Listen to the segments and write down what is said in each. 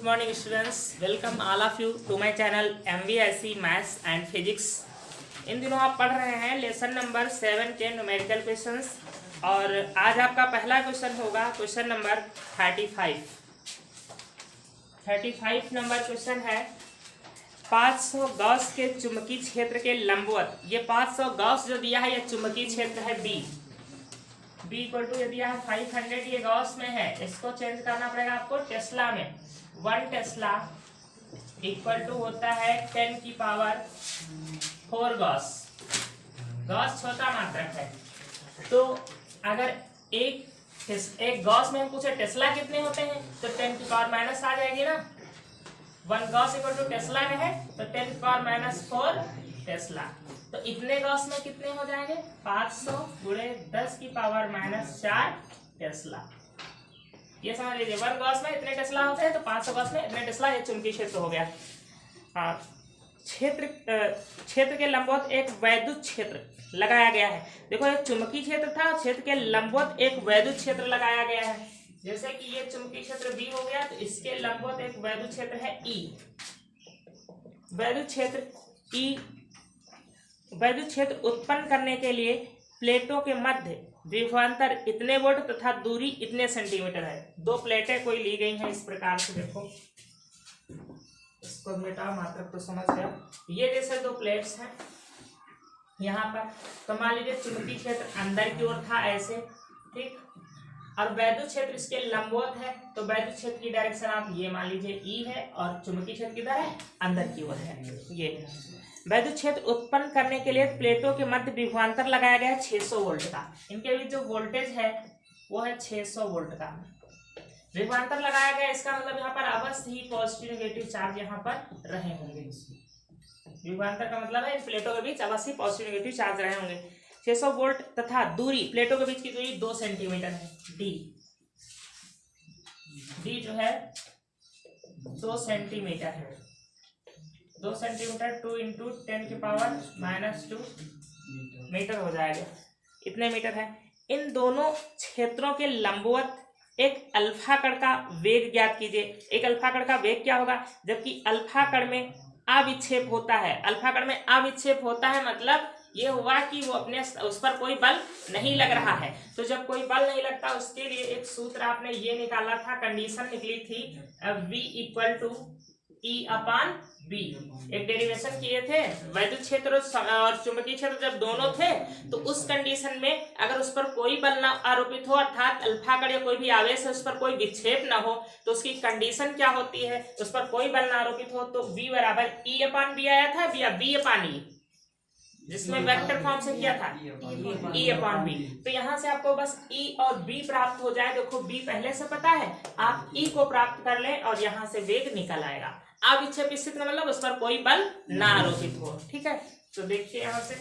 morning students, welcome all of you to my channel MVSC Maths and Physics। इन दिनों आप पढ़ रहे हैं लेसन नंबर 7 के न्यूमेरिकल क्वेश्चंस और आज आपका पहला क्वेश्चन होगा क्वेश्चन नंबर 35 नंबर क्वेश्चन है 500 गॉस के चुंबकीय क्षेत्र के लंबवत। ये 500 गॉस जो दिया है ये चुंबकीय क्षेत्र है बी इक्वल टू ये दिया है 500, ये गॉस में है, इसको चेंज करना पड़ेगा आपको टेस्ला में। 1 टेस्ला इक्वल टू होता है 10 की पावर 4 गॉस। गॉस छोटा मात्रक है, तो अगर एक गॉस में हम पूछे टेस्ला कितने होते हैं तो 10 की पावर माइनस आ जाएगी ना। 1 गॉस इक्वल टू टेस्ला में है तो 10 की पावर माइनस 4 टेस्ला। तो इतने गॉस में कितने हो जाएंगे 500 गुणे 10 की पावर माइनस 4 टेस्ला। ये समझ लीजिए 1 गॉस में इतने टेस्ला होते हैं तो 500 गॉस में इतने टेस्ला। ये चुंबकीय क्षेत्र हो गया। क्षेत्र के लंबवत एक वैद्युत क्षेत्र लगाया गया है। देखो ये चुंबकीय क्षेत्र था, क्षेत्र के लंबवत एक वैद्युत क्षेत्र लगाया गया है। जैसे कि ये चुंबकीय क्षेत्र बी हो गया तो इसके लंबवत एक वैद्युत क्षेत्र है ई। वैद्युत क्षेत्र उत्पन्न करने के लिए प्लेटों के मध्य विभवांतर इतने वोल्ट तथा दूरी इतने सेंटीमीटर है। 2 प्लेटें कोई ली गई हैं इस प्रकार से। देखो इसको मिटाओ, मात्रक तो समझ गया। ये जैसे 2 प्लेट्स हैं यहाँ पर, तो मान लीजिए चुंबकीय क्षेत्र अंदर की ओर था ऐसे, ठीक, और वैद्युत क्षेत्र इसके लंबवत है। तो वैद्युत क्षेत्र की डायरेक्शन आप ये मान लीजिए ई है और चुंबकीय क्षेत्र किधर है अंदर की ओर है। ये वैद्युत क्षेत्र उत्पन्न करने के लिए प्लेटों के मध्य विभवांतर लगाया गया है 600 वोल्ट का। इनके बीच जो वोल्टेज है वो है 600 वोल्ट का विभवांतर लगाया गया। इसका मतलब यहाँ पर अवश्य ही पॉजिटिव नेगेटिव चार्ज यहाँ पर रहे होंगे। विभवांतर का मतलब है इन प्लेटों के बीच अवश्य पॉजिटिव नेगेटिव चार्ज रहे होंगे। 600 वोल्ट तथा दूरी, प्लेटों के बीच की दूरी 2 सेंटीमीटर है। डी जो है 2 सेंटीमीटर है। 2 सेंटीमीटर 2 इंटू 10 की पावर माइनस 2 मीटर हो जाएगा। इतने मीटर है। इन दोनों क्षेत्रों के लंबवत एक अल्फा कण का वेग ज्ञात कीजिए। एक अल्फा कण का वेग क्या होगा, जबकि अल्फा कण में अविक्षेप होता है। अल्फा कण में अविक्षेप होता है मतलब ये हुआ कि वो अपने उस पर कोई बल नहीं लग रहा है। तो जब कोई बल नहीं लगता उसके लिए एक सूत्र आपने ये निकाला था, कंडीशन निकली थी V equal to E upon B. एक डेरिवेशन किए थे। वैद्युत क्षेत्र और चुंबकीय क्षेत्र जब दोनों थे तो उस कंडीशन में अगर उस पर कोई बल ना आरोपित हो, अर्थात अल्फा कण या कोई भी आवेश है उस पर कोई विक्षेप ना हो, तो उसकी कंडीशन क्या होती है, उस पर कोई बल ना आरोपित हो तो V बराबर ई अपान बी आया था या बी अपान ई, जिसमें वेक्टर फॉर्म से किया था ई अपान बी। तो यहाँ से आपको बस ई और बी प्राप्त हो जाए। देखो बी पहले से पता है, आप ई को प्राप्त कर लें और यहाँ से वेग निकल आएगा। अविक्षेप स्थिति मतलब उस पर कोई बल ना आरोपित हो। ठीक है, तो देखिए यहाँ से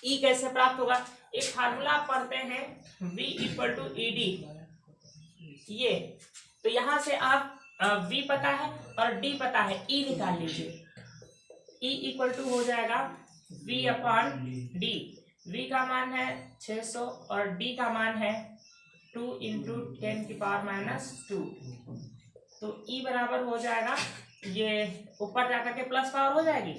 ई कैसे प्राप्त होगा। एक फार्मूला पढ़ते हैं V equal to E D. ये तो यहाँ से आप V पता है और D पता है, E निकाल लीजिए। E इक्वल टू हो जाएगा V अपान D। V का मान है 600 और D का मान है 2 इंटू 10 की पावर माइनस 2। तो E बराबर हो जाएगा, ये ऊपर जाकर के प्लस पावर हो जाएगी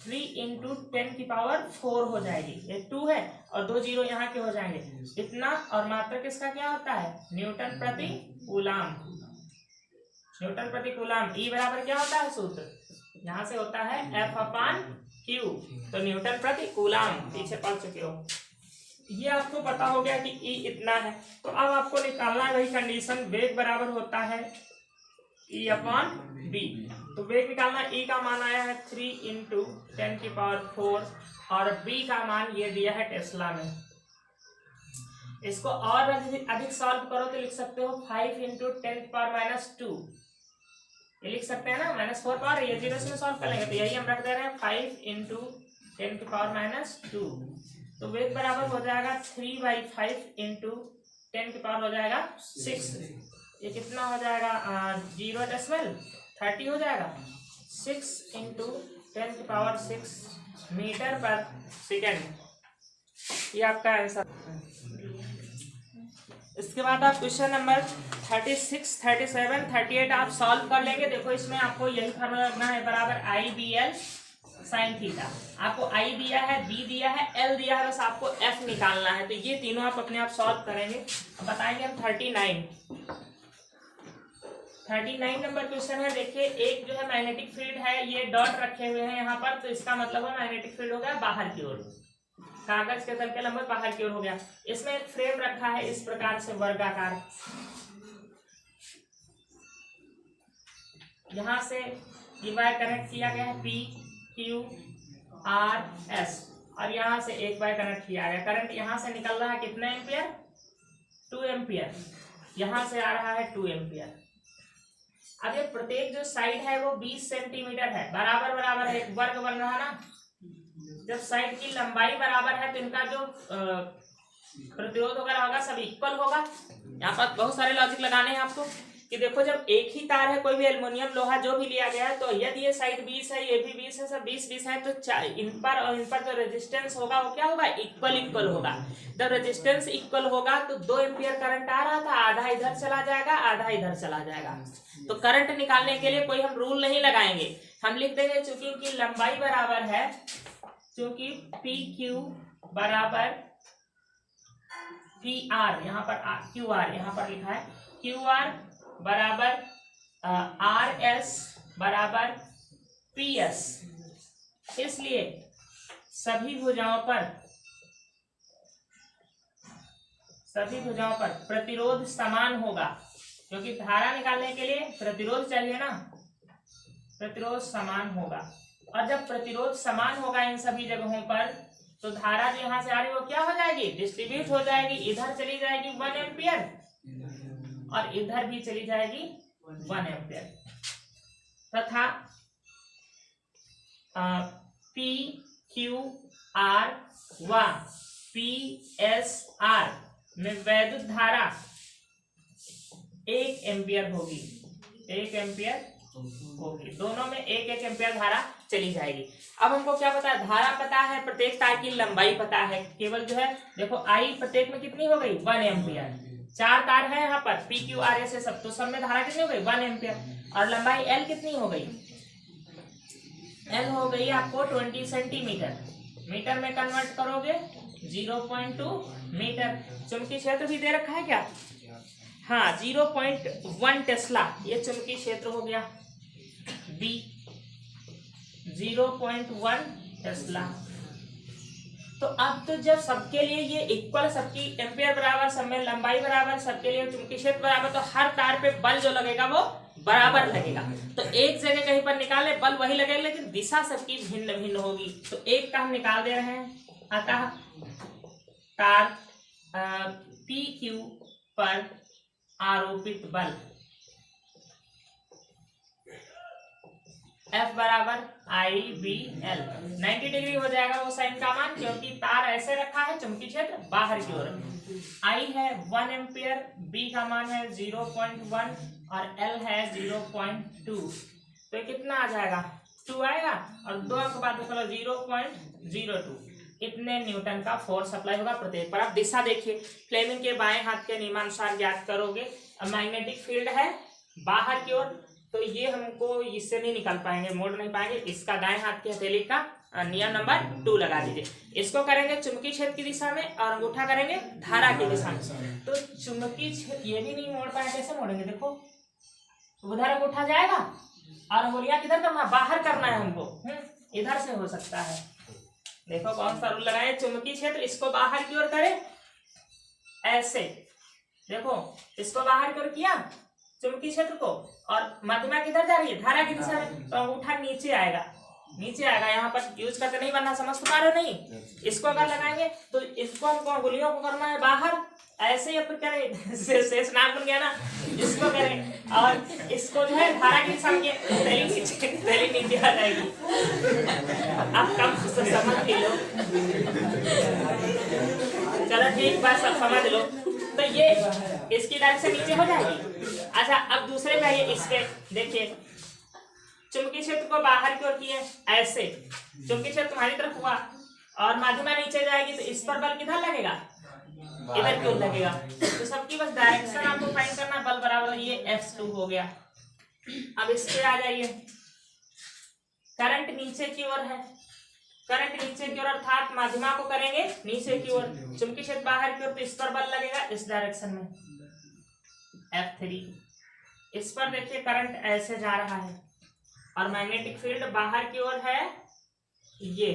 3 इंटू 10 की पावर 4 हो जाएगी। ये 2 है और 2 जीरो यहाँ के हो जाएंगे इतना। और मात्रक इसका क्या होता है न्यूटन प्रति कूलाम। न्यूटन प्रति कूलाम। E बराबर क्या होता है सूत्र, यहाँ से होता है F अपान Q। तो न्यूटन प्रति कूलाम पीछे पढ़ चुके हो। ये आपको पता हो गया कि E इतना है। तो अब आपको निकालना है वही कंडीशन, वेग बराबर होता है E अपान बी। तो वेग निकालना, E का मान आया है 3 इंटू 10 की पावर 4 और B का मान ये दिया है टेस्ला में। इसको और अधिक सॉल्व करो तो लिख सकते हो 5 इंटू 10 की पावर माइनस 2। ये लिख सकते हैं ना, माइनस 4 पावर, ये जीरो से सॉल्व कर लेंगे तो यही हम रख दे रहे हैं 5 इंटू 10 की पावर माइनस 2। तो वेग बराबर हो जाएगा 3/5 इंटू 10 की पावर हो जाएगा 6। ये कितना हो जाएगा 0.30 हो जाएगा। 6 इंटू 10 की पावर 6 मीटर पर सेकेंड। ये आपका आंसर। इसके बाद आप क्वेश्चन नंबर 36, 37, 38 आप सॉल्व कर लेंगे। देखो इसमें आपको यही फार्मूला रखना है, बराबर आई बी एल साइन थीटा। आपको आई दिया है, बी दिया है, एल दिया है, बस आपको एफ निकालना है। तो ये तीनों आप अपने आप सॉल्व करेंगे। बताएंगे हम 39 नंबर क्वेश्चन है। देखिए एक जो है मैग्नेटिक फील्ड है, ये डॉट रखे हुए हैं यहाँ पर, तो इसका मतलब है मैग्नेटिक फील्ड हो गया बाहर की ओर, कागज के तल के लंबवत बाहर की ओर हो गया। इसमें एक फ्रेम रखा है इस प्रकार से वर्गाकार, यहां से ये वायर कनेक्ट किया गया है पी क्यू आर एस, और यहां से एक वायर कनेक्ट किया गया। करंट यहां से निकल रहा है कितने एम्पियर? 2 एम्पियर। यहां से आ रहा है 2 एम्पियर। अब ये प्रत्येक जो साइड है वो 20 सेंटीमीटर है, बराबर बराबर है, एक वर्ग बन रहा ना। जब साइड की लंबाई बराबर है तो इनका जो प्रतिरोध वगैरह होगा सब इक्वल होगा। यहाँ पर बहुत सारे लॉजिक लगाने हैं आपको कि देखो जब एक ही तार है, कोई भी एल्युमिनियम लोहा जो भी लिया गया है, तो यदि ये साइड 20 है, ये भी 20 है, सब 20-20 है, तो इन पर और इन पर जो रेजिस्टेंस होगा वो क्या होगा? इक्वल होगा। जब रेजिस्टेंस इक्वल होगा तो 2 एम्पियर करंट आ रहा था, आधा इधर चला जाएगा, आधा इधर चला जाएगा। तो करंट निकालने के लिए कोई हम रूल नहीं लगाएंगे, हम लिख देंगे चूंकि इनकी लंबाई बराबर है, चूंकि पी क्यू बराबर पी आर, यहाँ पर क्यू आर यहाँ पर लिखा है, क्यू आर बराबर आर एस बराबर पी एस, इसलिए सभी भुजाओं पर प्रतिरोध समान होगा, क्योंकि धारा निकालने के लिए प्रतिरोध चाहिए ना, प्रतिरोध समान होगा। और जब प्रतिरोध समान होगा इन सभी जगहों पर, तो धारा जो यहाँ से आ रही है वो क्या हो जाएगी? डिस्ट्रीब्यूट हो जाएगी। इधर चली जाएगी 1 एम्पियर और इधर भी चली जाएगी 1 एम्पियर, तथा पी क्यू आर व पी एस आर में वैद्युत धारा 1 एम्पियर होगी, 1 एम्पियर होगी। दोनों में 1-1 एम्पियर धारा चली जाएगी। अब हमको क्या पता है? धारा पता है, प्रत्येक तार की लंबाई पता है, केवल जो है देखो आई प्रत्येक में कितनी हो गई? 1 एम्पियर। 4 तार है यहाँ पर पी क्यू आर एस सब, तो सब में धारा कितनी हो गई? 1 एम्पियर। और लंबाई एल कितनी हो गई? एल हो गई आपको 20 सेंटीमीटर। मीटर में कन्वर्ट करोगे 0.2 मीटर। चुंबकीय क्षेत्र भी दे रखा है क्या? हाँ, 0.1 टेस्ला ये चुंबकीय क्षेत्र हो गया। B 0.1 tesla. तो अब तो जब सबके लिए ये इक्वल, सबकी एम्पियर बराबर, सब में लंबाई बराबर, सबके लिए चुंबकीय क्षेत्र बराबर, तो हर तार पे बल जो लगेगा वो बराबर लगेगा। तो एक जगह कहीं पर निकाले बल वही लगेगा, लेकिन दिशा सबकी भिन्न भिन्न होगी। तो एक का हम निकाल दे रहे हैं। अतः तार पी क्यू पर आरोपित बल F बराबर आई बी एल, 90 डिग्री हो जाएगा वो साइन का मान, क्योंकि तार ऐसे रखा है, चुंबकीय क्षेत्र बाहर की ओर। I है 1 एम्पियर, B का मान है 0.1 और L है 0.2, तो कितना आ जाएगा? 2 आएगा, और 2 अंक बाद 0.02। इतने न्यूटन का फोर्स अप्लाई होगा प्रत्येक पर। आप दिशा देखिए, फ्लेमिंग के बाएं हाथ के नियमानुसार ज्ञात करोगे। अब मैग्नेटिक फील्ड है बाहर की ओर, तो ये हमको इससे नहीं निकाल पाएंगे, मोड़ नहीं पाएंगे। इसका दाएं हाथ की हथेली का नियम नंबर 2 लगा दीजिए। इसको करेंगे चुंबकीय क्षेत्र की दिशा में और अंगूठा करेंगे धारा की दिशा में। तो चुंबकीय क्षेत्र ये भी नहीं मोड़ पाए, कैसे मोड़ेंगे? देखो उधर अंगूठा जाएगा और अंगुलियां किधर करना? बाहर करना है हमको। इधर से हो सकता है। देखो कौन सा रूल लगाए? चुंबकीय क्षेत्र इसको बाहर की ओर करे ऐसे, देखो इसको बाहर की ओर किया चुंबकीय क्षेत्र को, और मध्यमा किधर जा रही है? धारा की दिशा में। तो अंगूठा नीचे आएगा, यहाँ पर यूज करके नहीं बनना, समझ पा रहे हो? नहीं, इसको अगर लगाएंगे तो इसको हमको अंगुलियों को करना है बाहर ऐसे, या फिर करें शेष नाग बन गया ना, इसको करें और इसको जो है धारा की दिशा में, थैली नीचे आ जाएगी। आप कम समझ लो, चलो ठीक बात, सब समझ लो। तो ये इसकी डायरेक्शन नीचे हो जाएगी। अच्छा, अब दूसरे का ये इस पे देखिए, चुंबकीय क्षेत्र को बाहर की ओर किए ऐसे, चुंबकीय क्षेत्र तुम्हारी तरफ हुआ और माध्यमा नीचे जाएगी, तो इस पर बल किधर लगेगा? इधर की ओर लगेगा। तो सबकी बस डायरेक्शन आपको फाइंड करना, बल बराबर ये F2 हो गया। अब इस पे आ जाइए, करंट नीचे की ओर है, करंट नीचे की ओर अर्थात माध्यमा को करेंगे नीचे की ओर, चुंबकीय क्षेत्र बाहर की ओर, तो इस पर बल लगेगा इस डायरेक्शन में F3। इस पर देखिए करंट ऐसे जा रहा है और मैग्नेटिक फील्ड बाहर की ओर है, ये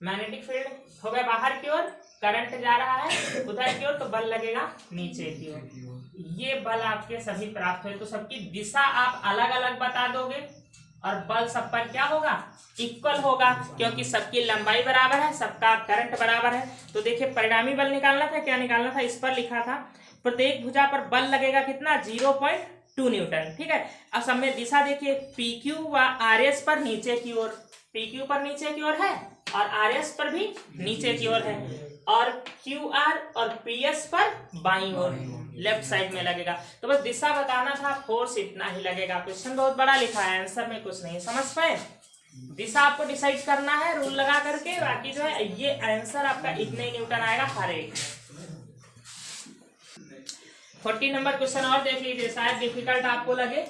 मैग्नेटिक फील्ड हो गया बाहर की ओर, करंट जा रहा है उधर की ओर, तो बल लगेगा नीचे की ओर। ये बल आपके सभी प्राप्त हुए। तो सबकी दिशा आप अलग अलग बता दोगे और बल सब पर क्या होगा, इक्वल होगा, क्योंकि सबकी लंबाई बराबर है, सबका करंट बराबर है। तो देखिए परिणामी बल निकालना था, क्या निकालना था, इस पर लिखा था प्रत्येक भुजा पर बल लगेगा कितना, 0.2 न्यूटन। ठीक है, अब सब में दिशा देखिए, PQ व RS पर नीचे की ओर, PQ पर नीचे की ओर है और RS पर भी नीचे की ओर है, और QR और PS पर बाईं ओर लेफ्ट साइड में लगेगा। तो बस दिशा बताना था, फोर्स इतना ही लगेगा। क्वेश्चन बहुत बड़ा लिखा है, आंसर में कुछ नहीं, समझ पाए। दिशा आपको डिसाइड करना है रूल लगा करके, बाकी जो है ये आंसर आपका इतने न्यूटन आएगा हर एक। 40 नंबर क्वेश्चन और देख लीजिए, शायद डिफिकल्ट आपको लगे।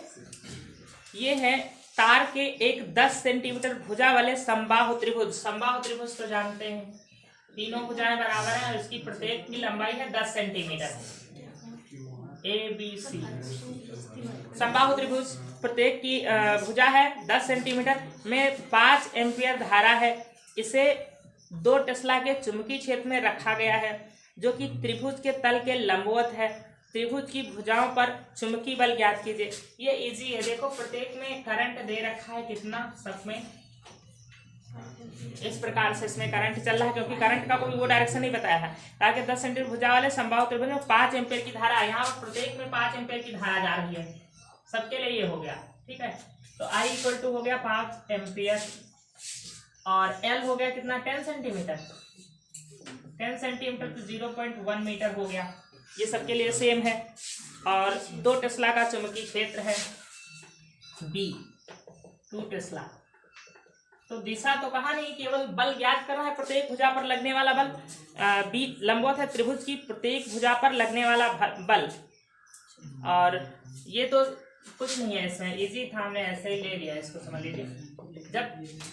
ये है तार के एक 10 सेंटीमीटर भुजा वाले समबाहु त्रिभुज। समबाहु त्रिभुज तो जानते हैं, तीनों भुजाएं बराबर हैं और इसकी प्रत्येक की लंबाई है 10 सेंटीमीटर, ABC। समबाहु त्रिभुज प्रत्येक की भुजा है 10 सेंटीमीटर में 5 एम्पियर धारा है। इसे 2 टेस्ला के चुंबकीय क्षेत्र में रखा गया है जो कि त्रिभुज के तल के लंबवत है। त्रिभुज की भुजाओं पर चुंबकीय बल ज्ञात कीजिए। ये इजी है, देखो प्रत्येक में करंट दे रखा है कितना, सब में इस प्रकार से इसमें करंट चल रहा है, क्योंकि करंट का कोई वो डायरेक्शन नहीं बताया है। ताकि 10 सेंटीमीटर भुजा वाले समबाहु त्रिभुज में 5 एम्पियर की धारा, यहाँ प्रत्येक में 5 एम्पियर की धारा जा रही है, सबके लिए ये हो गया। ठीक है, तो I इक्वल टू हो गया 5 एम्पियर और L हो गया कितना, 10 सेंटीमीटर, 10 सेंटीमीटर तो 0.1 मीटर हो गया। ये सबके लिए सेम है और 2 टेस्ला का चुंबकीय क्षेत्र है B, 2 टेस्ला। तो दिशा तो कहा नहीं, केवल बल ज्ञात करना है, प्रत्येक भुजा पर लगने वाला बल। B लंबवत है त्रिभुज की प्रत्येक भुजा पर लगने वाला बल, और ये तो कुछ नहीं है इसमें, इजी था, हमने ऐसे ही ले लिया, इसको समझ लीजिए। जब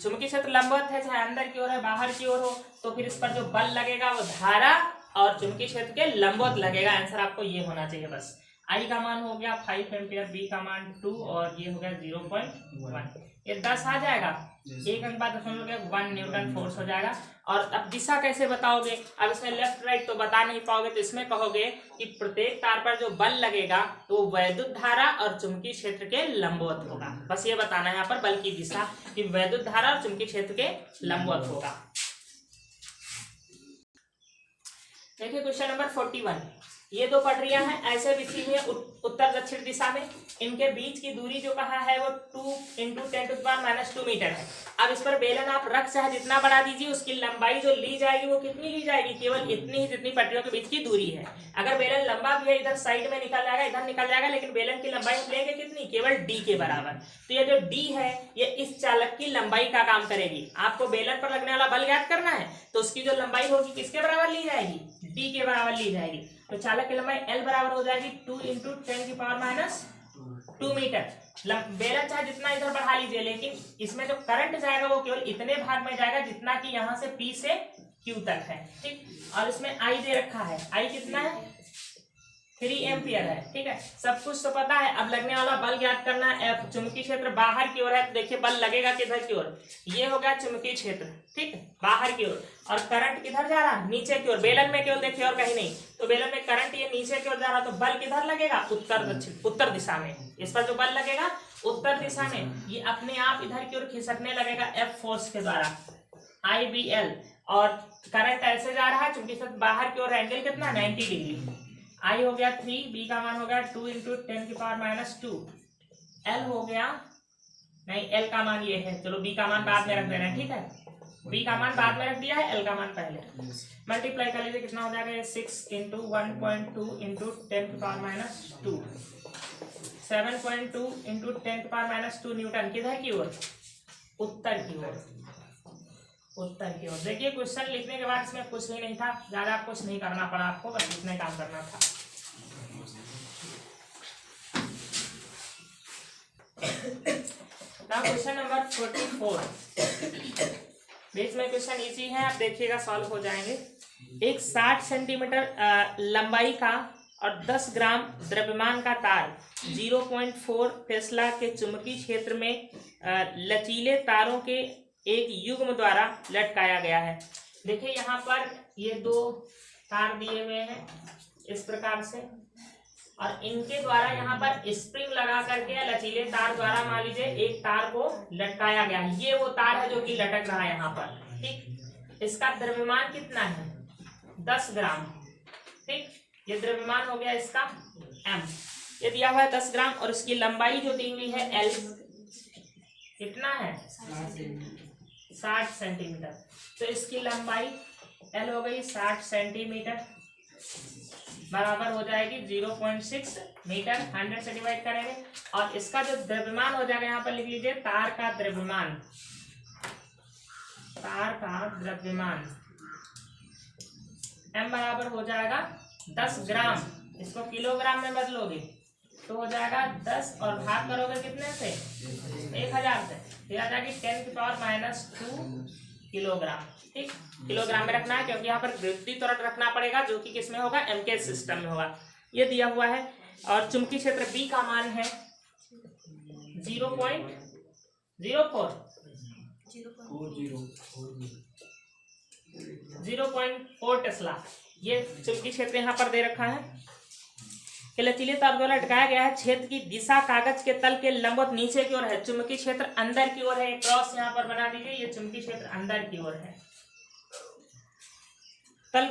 चुंबकीय क्षेत्र लंबवत है, चाहे अंदर की ओर है बाहर की ओर हो, तो फिर इस पर जो बल लगेगा वो धारा और चुंबकीय क्षेत्र के लंबवत लगेगा। आंसर आपको ये होना चाहिए बस। I का मान हो गया 5 एम्पियर, B का मान 2 और ये हो गया 0.1। ये 10 आ जाएगा, एक अंक बाद 1 न्यूटन फोर्स हो जाएगा। और अब दिशा कैसे बताओगे, अब इसमें लेफ्ट राइट तो बता नहीं पाओगे, तो इसमें कहोगे कि प्रत्येक तार पर जो बल लगेगा तो वैद्युत धारा और चुंबकीय क्षेत्र के लंबवत होगा। बस ये बताना है यहाँ पर बल की दिशा, कि वैद्युत धारा और चुंबकीय क्षेत्र के लंबवत होगा। देखिए क्वेश्चन नंबर 41, ये 2 पटरियां हैं ऐसे बिछी हुई है उत्तर दक्षिण दिशा में, इनके बीच की दूरी जो कहा है वो 2 × 10⁻² मीटर है। अब इस पर बेलन आप रख चाहे जितना बढ़ा दीजिए, उसकी लंबाई जो ली जाएगी वो कितनी ली जाएगी, केवल इतनी ही जितनी पटरियों के बीच की दूरी है। अगर बेलन लंबा भी है, इधर साइड में निकल जाएगा, इधर निकल जाएगा, लेकिन बेलन की लंबाई हम लेंगे कितनी, केवल D के बराबर। तो ये जो D है ये इस चालक की लंबाई का काम करेगी। आपको बेलन पर लगने वाला बल ज्ञात करना है, तो उसकी जो लंबाई होगी किसके बराबर ली जाएगी, D के बराबर ली जाएगी। तो चालक की लंबाई L बराबर हो जाएगी 2 × 10⁻² मीटर। बेलन चाहे जितना इधर बढ़ा लीजिए, लेकिन इसमें जो करंट जाएगा वो केवल इतने भाग में जाएगा जितना कि यहाँ से P से Q तक है। ठीक, और इसमें I दे रखा है, I कितना है, 3 एम्पियर है। ठीक है, सब कुछ तो पता है। अब लगने वाला बल ज्ञात करना है। F चुंबकीय क्षेत्र बाहर की ओर है, तो देखिए बल लगेगा किधर की ओर, ये हो गया चुंबकीय क्षेत्र, ठीक, बाहर की ओर, और करंट किधर जा रहा, नीचे की ओर। बेलन में केवल देखिए और कहीं नहीं, तो बेलन में करंट ये नीचे की ओर जा रहा, तो बल किधर लगेगा, उत्तर दक्षिण, उत्तर दिशा में। इस पर जो बल लगेगा उत्तर दिशा में, ये अपने आप इधर की ओर खिसकने लगेगा F फोर्स के द्वारा, IBL, और करंट ऐसे जा रहा है, चुंबकीय क्षेत्र बाहर की ओर, एंगल कितना, 90 डिग्री। I हो गया 3, B का मान हो गया 2 × 10⁻², L हो गया, नहीं L का मान ये है, चलो B का मान बाद में रख दे रहे हैं। ठीक है, B का मान बाद में रख दिया है, L का मान पहले। मल्टीप्लाई कर लीजिए, कितना हो जाएगा, 6 × 1.2 × 10⁻², 7.2 × 10⁻² न्यूटन, किधर की ओर, उत्तर की ओर। उत्तर की ओर। देखिए क्वेश्चन लिखने के बाद इसमें कुछ भी नहीं था, ज्यादा कुछ नहीं करना पड़ा आपको, बस इतना काम करना था। क्वेश्चन नंबर 44, बीच में क्वेश्चन इजी है, आप देखिएगा सॉल्व हो जाएंगे। एक 60 सेंटीमीटर लंबाई का और 10 ग्राम द्रव्यमान का तार 0.4 टेस्ला के चुंबकीय क्षेत्र में लचीले तारों के एक युग्म द्वारा लटकाया गया है। देखिए यहाँ पर ये दो तार दिए हुए हैं इस प्रकार से, और इनके द्वारा यहाँ पर स्प्रिंग लगा करके लचीले तार द्वारा मान लीजिए एक तार को लटकाया गया है। ये वो तार है जो कि लटक रहा है यहाँ पर, ठीक। इसका द्रव्यमान कितना है? 10 ग्राम, ठीक। ये द्रव्यमान हो गया इसका m, ये दिया हुआ है 10 ग्राम, और इसकी लंबाई जो दी हुई है l कितना है? 60 सेंटीमीटर। तो इसकी लंबाई l हो गई 60 सेंटीमीटर, बराबर हो जाएगी 0.6 मीटर। 100 से डिवाइड करेंगे, और इसका जो द्रव्यमान हो जाएगा यहाँ पर लिख लीजिए तार का द्रव्यमान, तार का द्रव्यमान m बराबर हो जाएगा 10 ग्राम। इसको किलोग्राम में बदलोगे तो हो जाएगा 10, और भाग करोगे कितने से? 1000 से, तो आ जाएगी 10⁻² किलोग्राम, ठीक। किलोग्राम में रखना है क्योंकि यहाँ पर वृद्धि त्वरण रखना पड़ेगा, जो कि किसमें होगा? एम के सिस्टम में होगा। ये दिया हुआ है, और चुंबकीय क्षेत्र B का मान है 0.04 टेस्ला। ये चुंबकीय क्षेत्र यहाँ पर दे रखा है कि लचीले तार द्वारा लटकाया गया है। क्षेत्र की दिशा कागज के तल के लंबवत नीचे की ओर है, चुंबकीय क्षेत्र अंदर की ओर है। एक क्रॉस यहाँ पर बना दीजिए, ये चुंबकीय क्षेत्र अंदर की ओर है। तल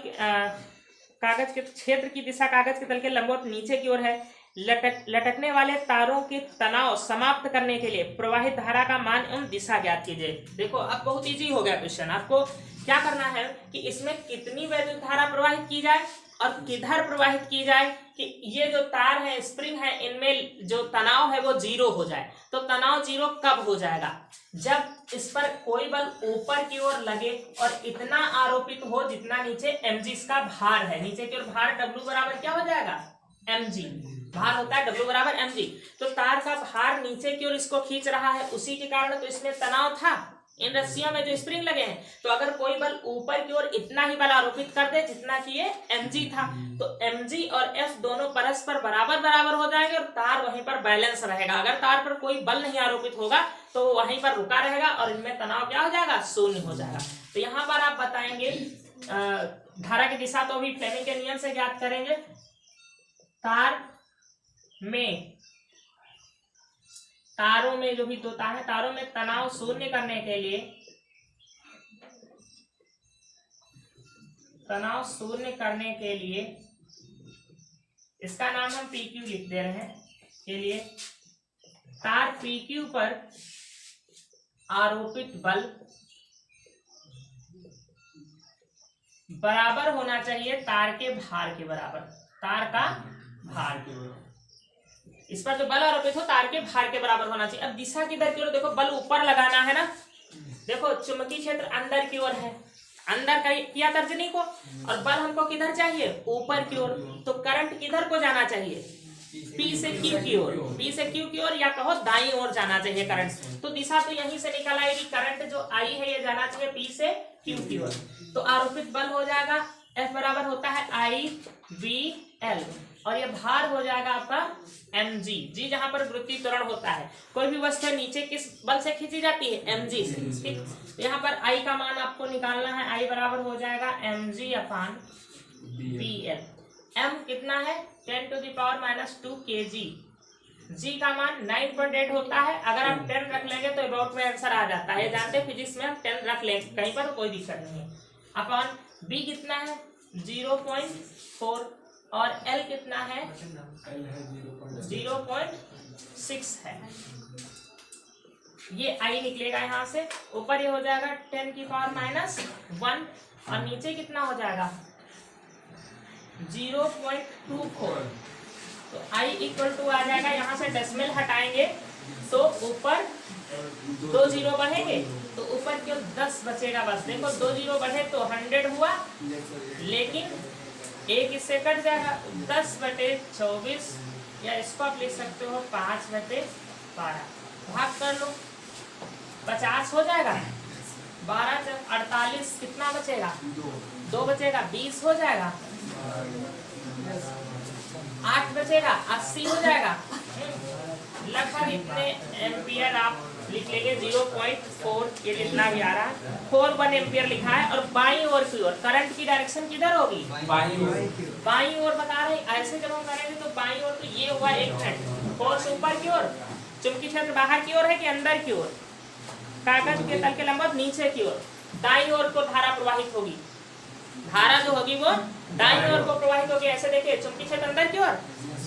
कागज के क्षेत्र की दिशा कागज के तल के लंबवत नीचे की ओर है। लटकने वाले तारों के तनाव समाप्त करने के लिए प्रवाहित धारा का मान एवं दिशा ज्ञात कीजिए। देखो अब बहुत इजी हो गया क्वेश्चन। आपको क्या करना है कि इसमें कितनी वैद्युत धारा प्रवाहित की जाए और किधर प्रवाहित की जाए, कि ये जो तार है, स्प्रिंग है, इनमें जो तनाव है वो 0 हो जाए। तो तनाव 0 कब हो जाएगा? जब इस पर कोई बल ऊपर की ओर लगे और इतना आरोपित हो जितना नीचे mg इसका भार है। नीचे की ओर भार W बराबर क्या हो जाएगा? mg। भार होता है W बराबर mg। तो तार का भार नीचे की ओर इसको खींच रहा है, उसी के कारण तो इसमें तनाव था, इन रस्सियों में जो स्प्रिंग लगे हैं। तो अगर कोई बल ऊपर की ओर इतना ही बल आरोपित कर दे जितना कि ये mg था, तो mg और f दोनों परस्पर बराबर बराबर हो जाएंगे और तार वहीं पर बैलेंस रहेगा। अगर तार पर कोई बल नहीं आरोपित होगा तो वहीं पर रुका रहेगा और इनमें तनाव क्या हो जाएगा? 0 हो जाएगा। तो यहाँ पर आप बताएंगे धारा की दिशा तो भी फ्लेमिंग के नियम से ज्ञात करेंगे। तारों में जो भी होता है, तारों में तनाव 0 करने के लिए, तनाव 0 करने के लिए इसका नाम हम PQ लिख दे रहे हैं के लिए, तार PQ पर आरोपित बल बराबर होना चाहिए तार के भार के बराबर। तार का भार, इस पर जो बल आरोपित हो तार के भार के बराबर होना चाहिए। अब दिशा किधर की ओर? देखो बल ऊपर लगाना है ना। देखो चुंबकीय क्षेत्र अंदर की ओर है, अंदर का किया तर्जनी को, और बल हमको किधर चाहिए? ऊपर की ओर। तो करंट किधर को जाना चाहिए? P से Q की ओर, P से Q की ओर, या कहो दाईं ओर जाना चाहिए करंट। तो दिशा तो यहीं से निकल आएगी, करंट जो आई है ये जाना चाहिए P से Q की ओर। तो आरोपित बल हो जाएगा F बराबर होता है I/V/L, और ये भार हो जाएगा आपका mg। जी जहां पर वृत्तीय त्वरण होता है, कोई भी वस्तु नीचे किस बल से खींची जाती है? mg से, ठीक। तो यहाँ पर I का मान आपको निकालना है। I बराबर हो जाएगा mg/PL। m कितना है? 10⁻⁻² kg। g का मान 9.8 होता है। अगर आप 10 रख लेंगे तो अबाउट में आंसर आ जाता है। जानते हैं फिजिक्स में हम 10 रख लेंगे कहीं पर, कोई दिक्कत नहीं है। अपॉन b कितना है? 0.4, और L कितना है? 0.6 है। ये I निकलेगा यहाँ से, ऊपर ये हो जाएगा 10⁻⁻1, और नीचे कितना हो जाएगा? 0.24। तो I इक्वल टू आ जाएगा, यहाँ से डेसिमल हटाएंगे तो ऊपर 2 जीरो बढ़ेंगे तो ऊपर क्यों 10 बचेगा बस। देखो 2 जीरो बढ़े तो 100 हुआ, लेकिन एक इससे कट जाएगा 10/24, या इसको आप लिख सकते हो 5/12। भाग कर लो, 50 हो जाएगा, 12×48 कितना बचेगा, 2 बचेगा, 20 हो जाएगा, 8 बचेगा, 80 हो जाएगा। लगभग इतने एम्पियर आप लिख लेंगे, 0.4 ये जितना भी आ रहा है 41 एम्पियर लिखा है। और बाईं ओर की ओर करंट की डायरेक्शन किधर होगी, बाईं ओर बता रहे हैं। ऐसे जब हम करेंगे तो बाईं ओर, तो ये हुआ एक मिनट, फोर्स ऊपर की ओर, चुंबकीय क्षेत्र बाहर की ओर है कि अंदर की ओर, कागज के तल के लंबवत नीचे की ओर, दाईं ओर को धारा प्रवाहित होगी। धारा जो होगी वो दाईं ओर को प्रवाहित होगी। ऐसे देखिए चुंबकीय क्षेत्र अंदर की ओर,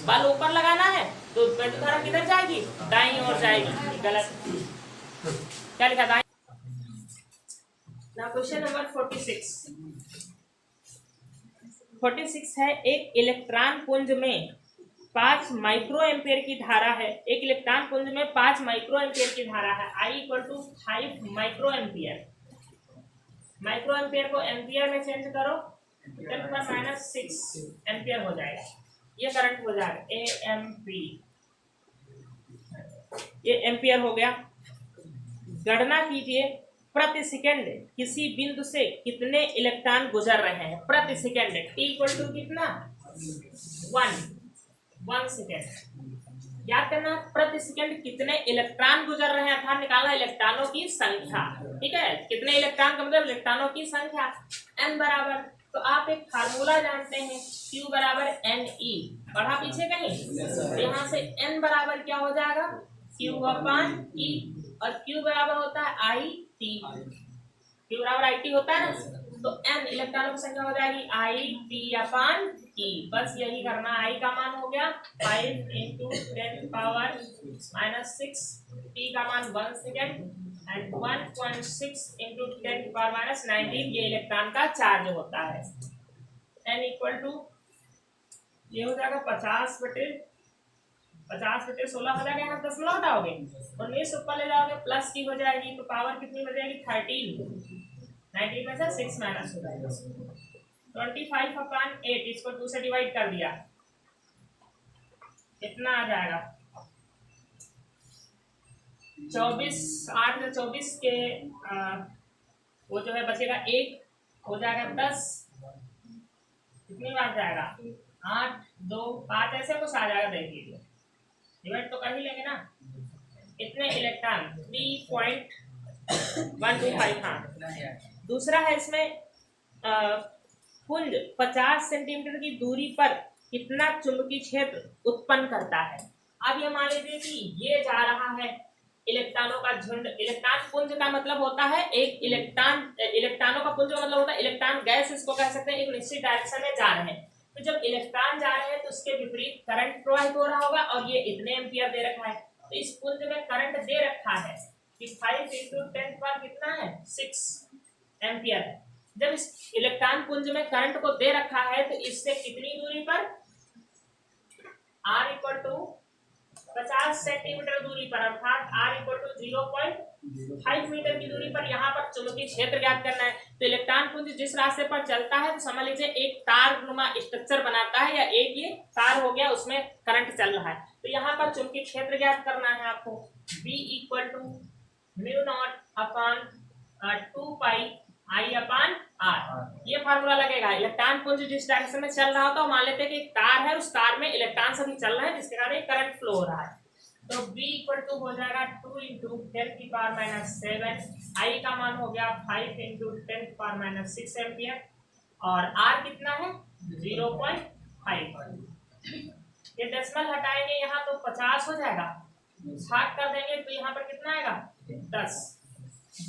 बल ऊपर लगाना है तो वैद्युत धारा किधर जाएगी, दाईं ओर जाएगी। गलत, क्या लिखा दाईं। नाउ क्वेश्चन नंबर 46 है, एक इलेक्ट्रॉन पुंज में 5 माइक्रो एम्पियर की धारा है। एक इलेक्ट्रॉन पुंज में 5 माइक्रो एम्पियर की धारा है। I = 5 micro ampere. Micro ampere को एम्पियर में चेंज करो, 10⁻⁶ एम्पियर हो जाएगा। ये करंट हो जाएगा AMP, ये एम्पियर हो गया। गणना कीजिए प्रति सेकंड किसी बिंदु से कितने इलेक्ट्रॉन गुजर रहे हैं प्रति सेकंड। T = कितना, 1 सेकंड। याद करना प्रति सेकंड कितने इलेक्ट्रॉन गुजर रहे हैं, अर्थात निकालना इलेक्ट्रॉनों की संख्या। ठीक है, कितने इलेक्ट्रॉन का मतलब इलेक्ट्रॉनों की संख्या। n बराबर, तो आप एक फार्मूला जानते हैं, Q = Ne। पढ़ा पीछे कहीं, यहाँ से n बराबर क्या हो जाएगा, Q/E, और Q बराबर होता है IT। Q बराबर IT होता है ना, तो n इलेक्ट्रॉनों की संख्या हो जाएगी IT/E। बस यही करना, I का मान हो गया 5 × 10⁻⁻⁶, T का मान 1 सेकेंड, एंड 1.6 × 10⁻⁻19 ये इलेक्ट्रॉन का चार्ज होता है। n = ये हो जाएगा 50/16 हो जाएगा। यहाँ 10 हटाओगे, 19 ऊपर ले जाओगे, प्लस की हो जाएगी, तो पावर कितनी हो जाएगी, 13। 19 में से 6 माइनस हो जाएगा, 25/8। इसको 2 से डिवाइड कर दिया, कितना आ जाएगा, 24, 8 से 24 के वो जो है बचेगा 1, हो जाएगा 10, कितनी बार जाएगा, 8, 2, 5, ऐसे कुछ आ जाएगा। देखिए डिवाइड तो कर ही लेंगे ना। इतने इलेक्ट्रॉन 3.125। हाँ, दूसरा है इसमें पुंज 50 सेंटीमीटर की दूरी पर कितना चुंबकीय क्षेत्र उत्पन्न करता है। अब ये मान लीजिए कि ये जा रहा है इलेक्ट्रॉनों का झुंड। इलेक्ट्रॉन पुंज का मतलब होता है एक इलेक्ट्रॉनों का पुंज का मतलब होता है इलेक्ट्रॉन गैस, इसको कह सकते हैं, एक निश्चित डायरेक्शन में जा रहे हैं। तो जब इलेक्ट्रॉन जा रहे हैं तो उसके विपरीत करंट प्रवाहित हो रहा होगा, और ये इतने एम्पियर दे रखा है। तो इस पुंज में करंट दे रखा है कि 5 × 10⁻⁶ कितना है, 6 एम्पियर है। जब इस इलेक्ट्रॉन पुंज में करंट को दे रखा है तो इससे कितनी दूरी पर, R = 50 सेंटीमीटर दूरी पर, अर्थात R = 0.5 मीटर की दूरी पर यहाँ पर चुंबकीय क्षेत्र ज्ञात करना है। तो इलेक्ट्रॉन पुंज जिस रास्ते पर चलता है तो समझ लीजिए एक तारनुमा स्ट्रक्चर बनाता है, या एक ये तार हो गया उसमें करंट चल रहा है। तो यहाँ पर चुंबकीय क्षेत्र ज्ञात करना है आपको। B = μ0/2πI/R, ये फार्मूला लगेगा। इलेक्ट्रॉन पुंज जिस डायरेक्शन में चल रहा होता है, मान लेते हैं कि एक तार है, उस तार में इलेक्ट्रॉन सभी चल रहे हैं जिसके कारण करंट फ्लो हो रहा है। तो B = हो जाएगा 2 × 10⁻⁷, I का मान हो गया 5 × 10⁻⁶ एम्पियर, और R कितना है, 0.5। ये डेसिमल हटाएंगे यहाँ तो 50 हो जाएगा, भाग कर देंगे तो यहाँ पर कितना आएगा, 10।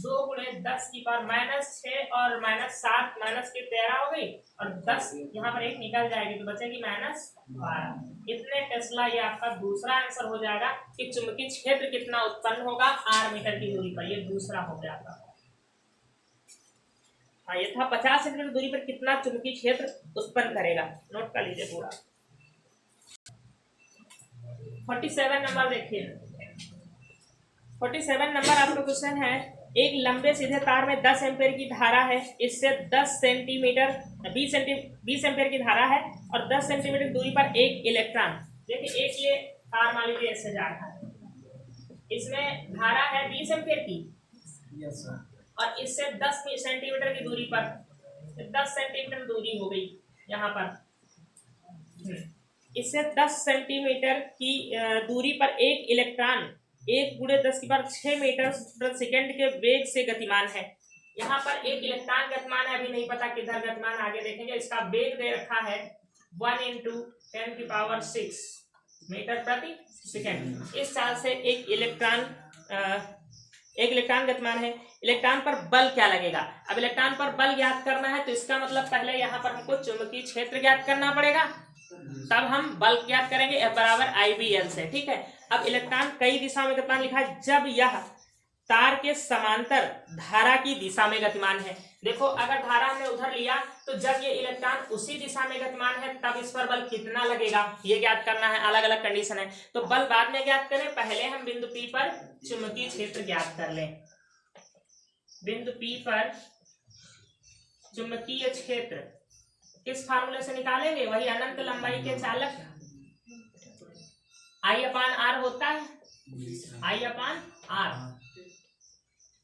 2 × 10⁻⁻6 और -7 -13 हो गई, और 10 यहाँ पर एक निकल जाएगी तो बचेगी -12। इतने टेस्ला ये आपका दूसरा आंसर हो जाएगा कि चुंबकीय क्षेत्र कितना उत्पन्न होगा R मीटर की दूरी पर। ये दूसरा हो गया आपका। हाँ, ये था 50 सेंटीमीटर दूरी पर कितना चुंबकीय क्षेत्र उत्पन्न करेगा। नोट कर लीजिए पूरा। 47 नंबर देखिए, 47 नंबर आपका क्वेश्चन है, एक लंबे सीधे तार में 10 एम्पीयर की धारा है, इससे 10 सेंटीमीटर 20 एम्पीयर की धारा है और 10 सेंटीमीटर दूरी पर एक इलेक्ट्रॉन, देखिए एक ये तार मान लीजिए ऐसे जा रहा है, इसमें धारा है 20 एम्पीयर की और इससे 10 सेंटीमीटर की दूरी पर 10 सेंटीमीटर दूरी हो गई यहाँ पर, इससे 10 सेंटीमीटर की दूरी पर एक इलेक्ट्रॉन 1×10⁶ मीटर प्रति सेकंड के वेग से गतिमान है। यहाँ पर एक इलेक्ट्रॉन गतिमान है, अभी नहीं पता किधर गतिमान, आगे देखेंगे। इसका वेग दे रखा है 1×10⁶ मीटर प्रति सेकंड। इस चाल से एक इलेक्ट्रॉन गतिमान है। इलेक्ट्रॉन पर बल क्या लगेगा? अब इलेक्ट्रॉन पर बल ज्ञात करना है तो इसका मतलब पहले यहाँ पर हमको चुंबकीय क्षेत्र ज्ञात करना पड़ेगा, तब हम बल ज्ञात करेंगे F बराबर IBL से, ठीक है। अब इलेक्ट्रॉन कई दिशा में गतिमान लिखा है, जब यह तार के समांतर धारा की दिशा में गतिमान है। देखो अगर धारा हमने उधर लिया तो जब ये इलेक्ट्रॉन उसी दिशा में गतिमान है तब इस पर बल कितना लगेगा ये ज्ञात करना है। अलग अलग कंडीशन है तो बल बाद में ज्ञात करें, पहले हम बिंदु P पर चुंबकीय क्षेत्र ज्ञात कर लें। बिंदु P पर चुंबकीय क्षेत्र किस फार्मूले से निकालेंगे? वही अनंत लंबाई के चालक I/R होता है, I/R।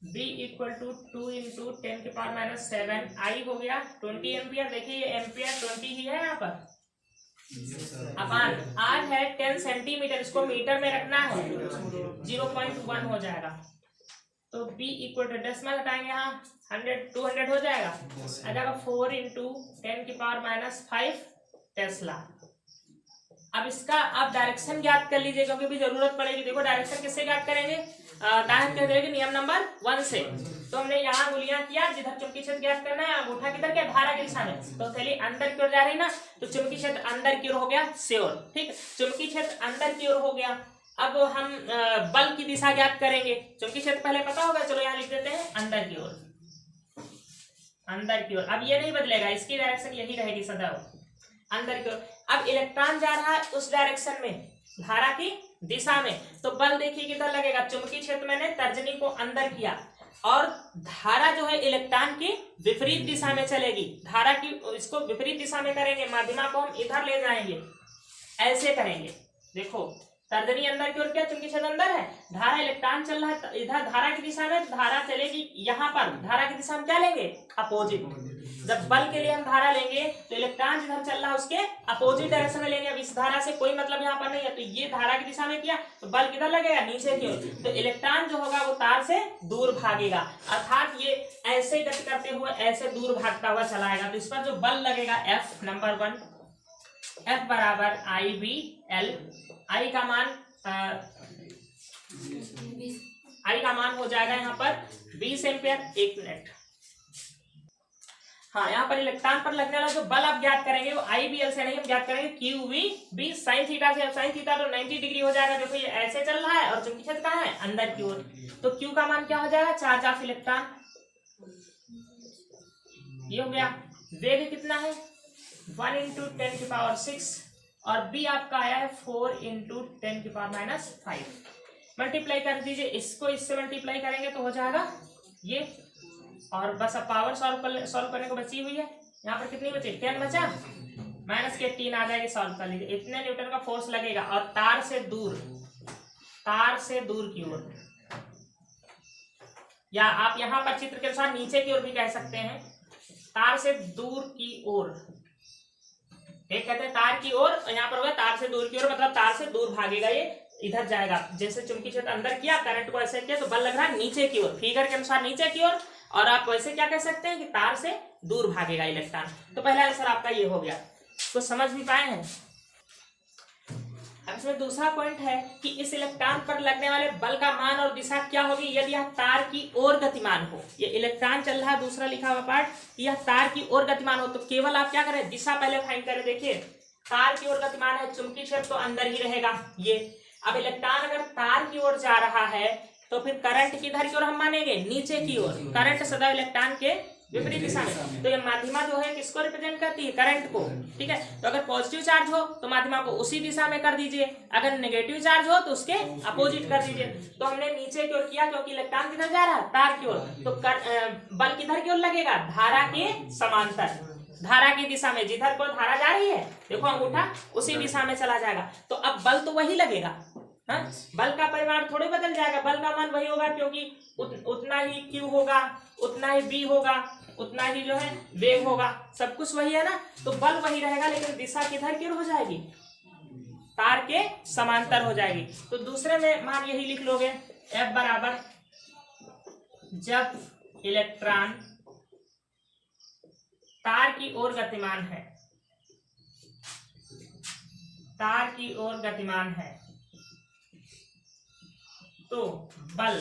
B = 2×10⁻⁷ I हो गया 20 एम्पियर। देखिए ये एम्पियर 20 ही है यहाँ पर, अपान R है 10 सेंटीमीटर, इसको मीटर में रखना है 0.1 हो जाएगा। तो B = डेसिमल हटाएंगे, यहाँ 200 हो जाएगा, आ जाएगा 4×10⁻⁵ टेस्ला। अब इसका आप डायरेक्शन ज्ञात कर लीजिए क्योंकि भी जरूरत पड़ेगी। देखो डायरेक्शन किससे ज्ञात करेंगे? दाहिने कह देंगे नियम नंबर 1 से। तो हमने यहाँ गुलियां किया, जिधर चुंबकीय क्षेत्र ज्ञात करना है, अंगूठा किधर क्या? धारा की दिशा में। तो चलिए अंदर की ओर जा रही ना, तो चुंबकीय क्षेत्र अंदर की ओर हो गया श्योर, ठीक। चुंबकीय क्षेत्र अंदर की ओर हो गया। अब हम बल की दिशा ज्ञात करेंगे। चुंबकीय क्षेत्र पहले पता होगा, चलो यहाँ लिख देते हैं अंदर की ओर, अंदर की ओर। अब ये नहीं बदलेगा, इसकी डायरेक्शन यही रहेगी सदैव अंदर की ओर। अब इलेक्ट्रॉन जा रहा है उस डायरेक्शन में, धारा की दिशा में, तो बल देखिए किधर लगेगा? चुंबकीय क्षेत्र मैंने तर्जनी को अंदर किया और धारा जो है इलेक्ट्रॉन की विपरीत दिशा में चलेगी। धारा की इसको विपरीत दिशा में करेंगे, माध्यमा को हम इधर ले जाएंगे, ऐसे करेंगे। देखो तर्जनी अंदर की ओर, क्या चुंबकीय क्षेत्र अंदर है, धारा इलेक्ट्रॉन चल रहा है इधर धारा की दिशा में, धारा चलेगी यहाँ पर, धारा की दिशा हम क्या लेंगे? अपोजिट। जब बल के लिए हम धारा लेंगे तो इलेक्ट्रॉन जिधर चल रहा है उसके अपोजिट डायरेक्शन में लेंगे। अब इस धारा से कोई मतलब यहाँ पर नहीं है, तो ये धारा की दिशा में किया तो बल किधर लगेगा? नीचे की ओर। तो इलेक्ट्रॉन जो होगा वो तार से दूर भागेगा, अर्थात ये ऐसे गति करते हुए ऐसे दूर भागता हुआ चलाएगा। तो इस पर जो बल लगेगा F नंबर 1, F बराबर IBL। I का मान हो जाएगा यहाँ पर 20 एम्पियर। 1 मिनट, हाँ यहाँ पर इलेक्ट्रॉन पर लगने वाला जो बल आप ज्ञात करेंगे वो IBL से नहीं, हम ज्ञात करेंगे QVB sin थीटा से। sin थीटा तो 90 डिग्री हो जाएगा। देखो ये ऐसे चल रहा है और चुंबकीय क्षेत्र कहाँ है? अंदर की ओर। तो Q का मान क्या हो जाएगा? Charge of electron. ये हो गया। वेग कितना है? 1×10⁶ और B आपका आया है 4×10⁻⁵। मल्टीप्लाई कर दीजिए, इसको इससे मल्टीप्लाई करेंगे तो हो जाएगा ये, और बस अब पावर सॉल्व करने को बची हुई है। यहाँ पर कितनी बची? 10 बचा, माइनस के 3 आ जाएगी, सॉल्व कर लीजिए। इतने न्यूटन का फोर्स लगेगा और तार से दूर की ओर, या आप यहाँ पर चित्र के अनुसार नीचे की ओर भी कह सकते हैं, तार से दूर की ओर। एक कहते हैं तार की ओर, और यहाँ पर होगा तार से दूर की ओर, मतलब तार से दूर भागेगा, ये इधर जाएगा। जैसे चुंबकीय क्षेत्र अंदर किया, करंट को ऐसे किया तो बल लग रहा है नीचे की ओर, फिगर के अनुसार नीचे की ओर। और आप वैसे क्या कह सकते हैं कि तार से दूर भागेगा इलेक्ट्रॉन। तो पहला आंसर आपका ये हो गया। तो समझ भी पाए हैं। अब इसमें दूसरा पॉइंट है कि इस इलेक्ट्रॉन पर लगने वाले बल का मान और दिशा क्या होगी यदि यह तार की ओर गतिमान हो। ये इलेक्ट्रॉन चल रहा है, दूसरा लिखा हुआ पार्ट, यह तार की ओर गतिमान हो, तो केवल आप क्या करें? दिशा पहले फाइंड करें। देखिए तार की ओर गतिमान है, चुंबकीय क्षेत्र तो अंदर ही रहेगा ये। अब इलेक्ट्रॉन अगर तार की ओर जा रहा है तो फिर करंट किधर की ओर हम मानेंगे? नीचे की ओर। करंट सदा इलेक्ट्रॉन के विपरीत दिशा में। तो ये माध्यमा जो है किसको रिप्रेजेंट करती है? करंट को। ठीक है, तो अगर पॉजिटिव चार्ज हो तो माध्यमा को उसी दिशा में कर दीजिए, अगर नेगेटिव चार्ज हो तो उसके अपोजिट कर दीजिए। तो हमने नीचे की ओर किया क्योंकि इलेक्ट्रॉन किधर जा रहा है? तार की ओर। तो बल किधर की ओर लगेगा? धारा के समांतर, धारा की दिशा में। जिधर को धारा जा रही है देखो अंगूठा, उसी दिशा में चला जाएगा। तो अब बल तो वही लगेगा, हाँ? बल का परिमाण थोड़े बदल जाएगा, बल का मान वही होगा क्योंकि उतना ही Q होगा, उतना ही B होगा, उतना ही जो है वेग होगा, सब कुछ वही है ना। तो बल वही रहेगा लेकिन दिशा किधर की ओर हो जाएगी? तार के समांतर हो जाएगी। तो दूसरे में मान यही लिख लोगे, F बराबर जब इलेक्ट्रॉन तार की ओर गतिमान है, तार की ओर गतिमान है, तो बल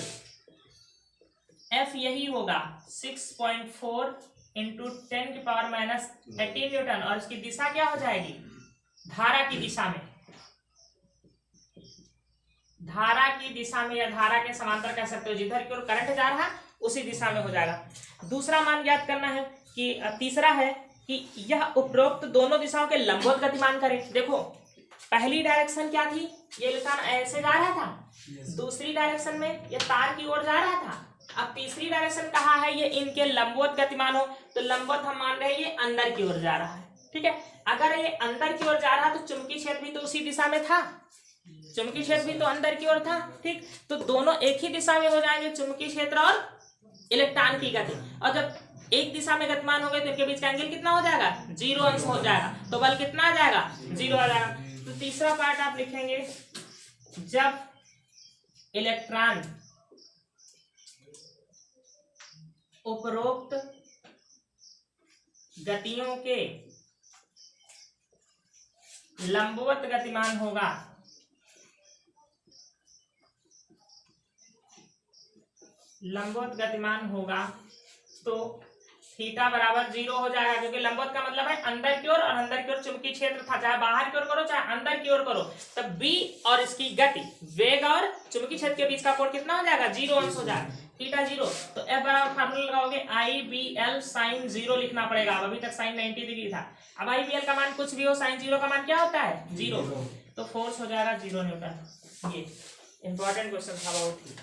F यही होगा 6.4 इंटू 10⁻⁻18 न्यूटन। और इसकी दिशा क्या हो जाएगी? धारा की दिशा में, धारा की दिशा में या धारा के समांतर कह सकते हो, जिधर की ओर करंट जा रहा उसी दिशा में हो जाएगा। दूसरा मान याद करना है कि तीसरा है कि यह उपरोक्त दोनों दिशाओं के लंबवत गतिमान करे। देखो पहली डायरेक्शन क्या थी? ये इलेक्ट्रॉन ऐसे जा रहा था, दूसरी डायरेक्शन में ये तार की ओर जा रहा था। अब तीसरी डायरेक्शन कहा है ये इनके लंबवत गतिमान हो, तो लंबवत हम मान रहे हैं ये अंदर की ओर जा रहा है। ठीक है, अगर ये अंदर की ओर जा रहा तो चुंबकीय क्षेत्र भी तो उसी दिशा में था, चुंबकीय क्षेत्र भी तो अंदर की ओर था। ठीक, तो दोनों एक ही दिशा में हो जाएंगे, चुंबकीय क्षेत्र और इलेक्ट्रॉन की गति। और जब एक दिशा में गतिमान हो गए तो इनके बीच का एंगल कितना हो जाएगा? 0 अंश हो जाएगा। तो बल कितना आ जाएगा? 0 आ जाएगा। तो तीसरा पार्ट आप लिखेंगे, जब इलेक्ट्रॉन उपरोक्त गतियों के लंबवत गतिमान होगा, लंबवत गतिमान होगा तो थीटा बराबर 0 हो जाएगा, क्योंकि लंबवत का मतलब है अंदर की ओर, और अंदर की ओर चुंबकीय क्षेत्र था, चाहे बाहर की ओर करो चाहे अंदर की ओर करो, तब B और इसकी गति, वेग और चुंबकीय क्षेत्र के बीच का कोण कितना हो जाएगा? 0 अंश हो जाएगा, थीटा 0। तो F बराबर फार्मूला लगाओगे IBL sin 0 लिखना पड़ेगा। अभी तक sin 90 डिग्री था, अब IBL का मान कुछ भी हो, sin 0 का मान क्या होता है? 0। तो फोर्स हो जाएगा 0 न्यूटन। ये इंपॉर्टेंट क्वेश्चन था बहुत ही।